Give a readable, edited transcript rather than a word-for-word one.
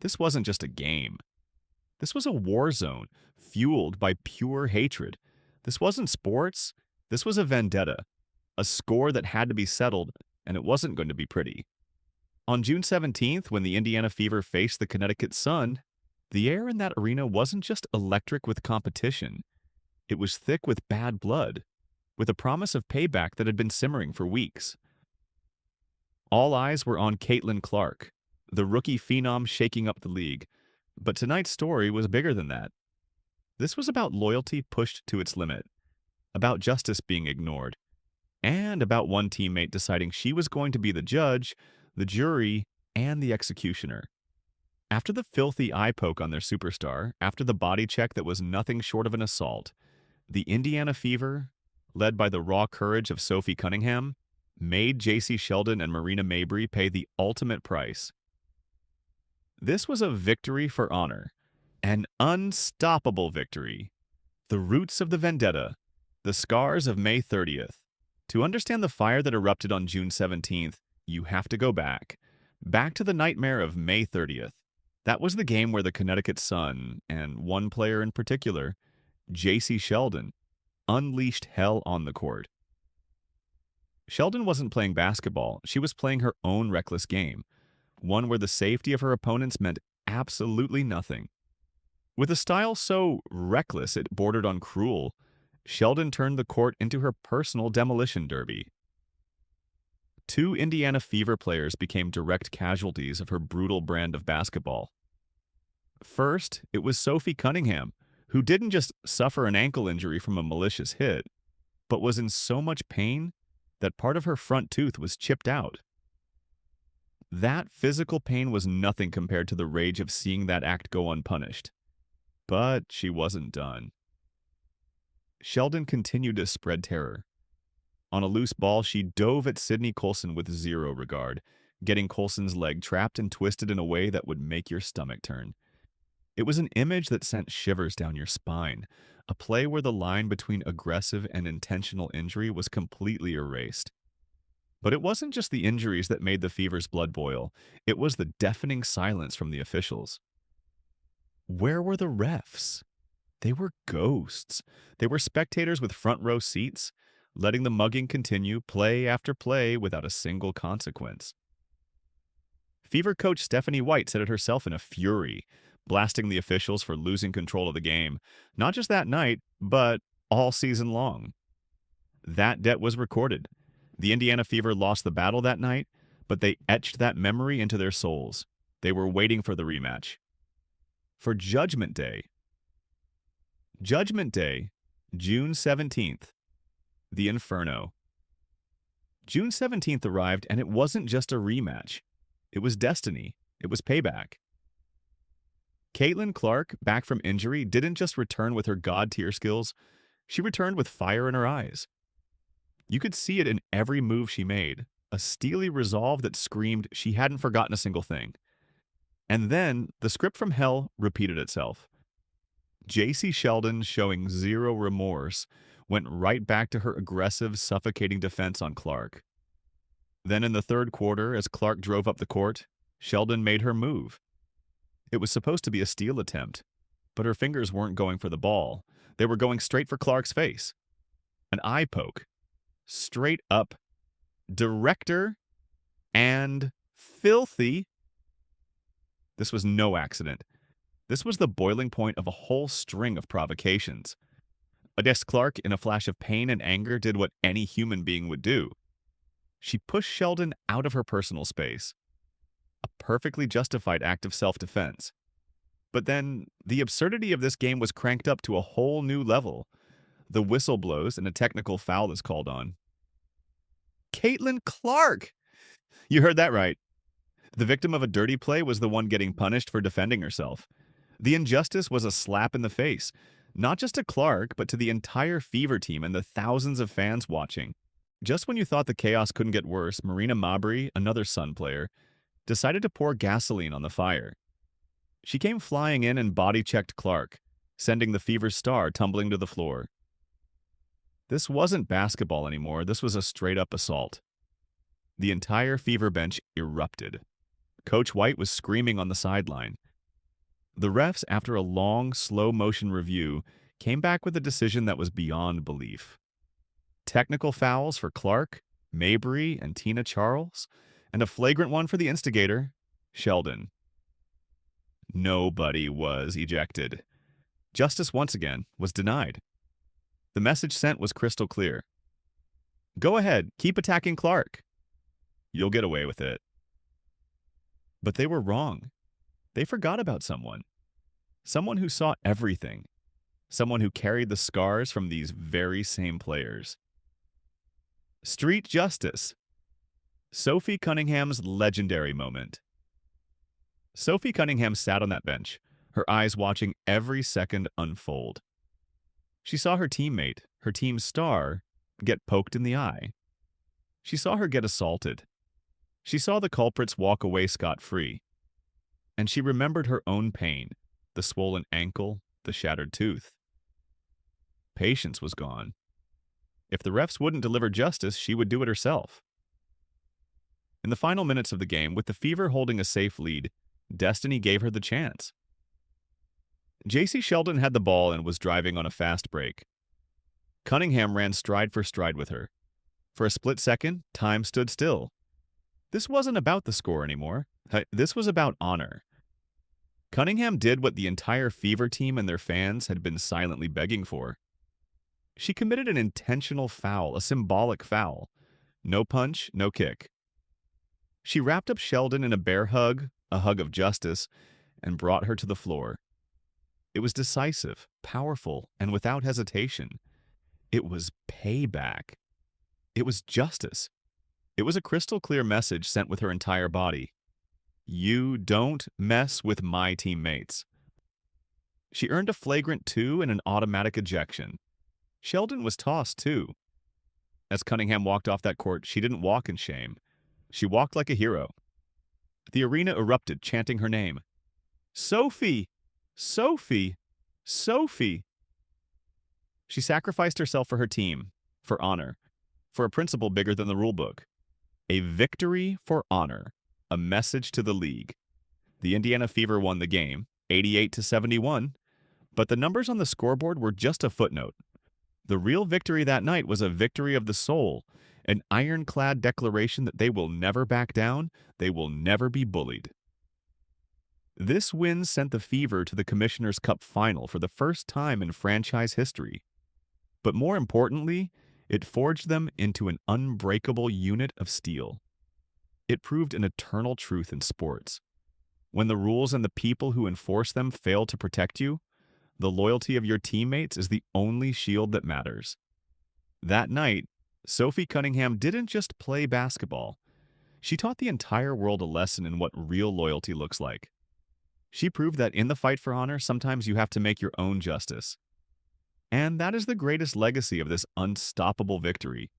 This wasn't just a game. This was a war zone, fueled by pure hatred. This wasn't sports. This was a vendetta, a score that had to be settled, and it wasn't going to be pretty. On June 17th, when the Indiana Fever faced the Connecticut Sun, the air in that arena wasn't just electric with competition. It was thick with bad blood, with a promise of payback that had been simmering for weeks. All eyes were on Caitlin Clark, the rookie phenom shaking up the league. But tonight's story was bigger than that. This was about loyalty pushed to its limit, about justice being ignored, and about one teammate deciding she was going to be the judge, the jury, and the executioner. After the filthy eye poke on their superstar, after the body check that was nothing short of an assault, the Indiana Fever, led by the raw courage of Sophie Cunningham, made J.C. Sheldon and Marina Mabrey pay the ultimate price. This was a victory for honor, an unstoppable victory. The roots of the vendetta, the scars of May 30th. To understand the fire that erupted on June 17th, you have to go back to the nightmare of May 30th. That was the game where the Connecticut Sun, and one player in particular, J.C. Sheldon, unleashed hell on the court. Sheldon wasn't playing basketball, she was playing her own reckless game, one where the safety of her opponents meant absolutely nothing. With a style so reckless it bordered on cruel, Sheldon turned the court into her personal demolition derby. Two Indiana Fever players became direct casualties of her brutal brand of basketball. First, it was Sophie Cunningham, who didn't just suffer an ankle injury from a malicious hit, but was in so much pain that part of her front tooth was chipped out. That physical pain was nothing compared to the rage of seeing that act go unpunished. But she wasn't done. Sheldon continued to spread terror. On a loose ball, she dove at Sydney Colson with zero regard, getting Colson's leg trapped and twisted in a way that would make your stomach turn. It was an image that sent shivers down your spine, a play where the line between aggressive and intentional injury was completely erased. But it wasn't just the injuries that made the Fever's blood boil. It was the deafening silence from the officials. Where were the refs? They were ghosts. They were spectators with front row seats, letting the mugging continue play after play without a single consequence. Fever coach Stephanie White said it herself in a fury, blasting the officials for losing control of the game, not just that night, but all season long. That debt was recorded. The Indiana Fever lost the battle that night, but they etched that memory into their souls. They were waiting for the rematch. For Judgment Day. Judgment Day, June 17th. The Inferno. June 17th arrived, and it wasn't just a rematch. It was destiny. It was payback. Caitlin Clark, back from injury, didn't just return with her god-tier skills. She returned with fire in her eyes. You could see it in every move she made, a steely resolve that screamed she hadn't forgotten a single thing. And then, the script from hell repeated itself. J.C. Sheldon, showing zero remorse, went right back to her aggressive, suffocating defense on Clark. Then in the third quarter, as Clark drove up the court, Sheldon made her move. It was supposed to be a steal attempt, but her fingers weren't going for the ball. They were going straight for Clark's face. An eye poke. Straight up, director, and filthy. This was no accident. This was the boiling point of a whole string of provocations. Odessa Clark, in a flash of pain and anger, did what any human being would do. She pushed Sheldon out of her personal space. A perfectly justified act of self-defense. But then, the absurdity of this game was cranked up to a whole new level. The whistle blows and a technical foul is called on. Caitlin Clark! You heard that right. The victim of a dirty play was the one getting punished for defending herself. The injustice was a slap in the face, not just to Clark, but to the entire Fever team and the thousands of fans watching. Just when you thought the chaos couldn't get worse, Marina Mabrey, another Sun player, decided to pour gasoline on the fire. She came flying in and body-checked Clark, sending the Fever's star tumbling to the floor. This wasn't basketball anymore, this was a straight-up assault. The entire Fever bench erupted. Coach White was screaming on the sideline. The refs, after a long, slow-motion review, came back with a decision that was beyond belief. Technical fouls for Clark, Mabrey, and Tina Charles, and a flagrant one for the instigator, Sheldon. Nobody was ejected. Justice, once again, was denied. The message sent was crystal clear. Go ahead, keep attacking Clark. You'll get away with it. But they were wrong. They forgot about someone. Someone who saw everything. Someone who carried the scars from these very same players. Street justice. Sophie Cunningham's legendary moment. Sophie Cunningham sat on that bench, her eyes watching every second unfold. She saw her teammate, her team's star, get poked in the eye. She saw her get assaulted. She saw the culprits walk away scot-free. And she remembered her own pain, the swollen ankle, the shattered tooth. Patience was gone. If the refs wouldn't deliver justice, she would do it herself. In the final minutes of the game, with the Fever holding a safe lead, destiny gave her the chance. J.C. Sheldon had the ball and was driving on a fast break. Cunningham ran stride for stride with her. For a split second, time stood still. This wasn't about the score anymore. This was about honor. Cunningham did what the entire Fever team and their fans had been silently begging for. She committed an intentional foul, a symbolic foul. No punch, no kick. She wrapped up Sheldon in a bear hug, a hug of justice, and brought her to the floor. It was decisive, powerful, and without hesitation. It was payback. It was justice. It was a crystal clear message sent with her entire body. You don't mess with my teammates. She earned a flagrant 2 and an automatic ejection. Sheldon was tossed, too. As Cunningham walked off that court, she didn't walk in shame. She walked like a hero. The arena erupted, chanting her name. Sophie! Sophie! Sophie! She sacrificed herself for her team, for honor, for a principle bigger than the rulebook. A victory for honor, a message to the league. The Indiana Fever won the game, 88-71, but the numbers on the scoreboard were just a footnote. The real victory that night was a victory of the soul, an ironclad declaration that they will never back down, they will never be bullied. This win sent the Fever to the Commissioner's Cup final for the first time in franchise history. But more importantly, it forged them into an unbreakable unit of steel. It proved an eternal truth in sports. When the rules and the people who enforce them fail to protect you, the loyalty of your teammates is the only shield that matters. That night, Sophie Cunningham didn't just play basketball. She taught the entire world a lesson in what real loyalty looks like. She proved that in the fight for honor, sometimes you have to make your own justice. And that is the greatest legacy of this unstoppable victory.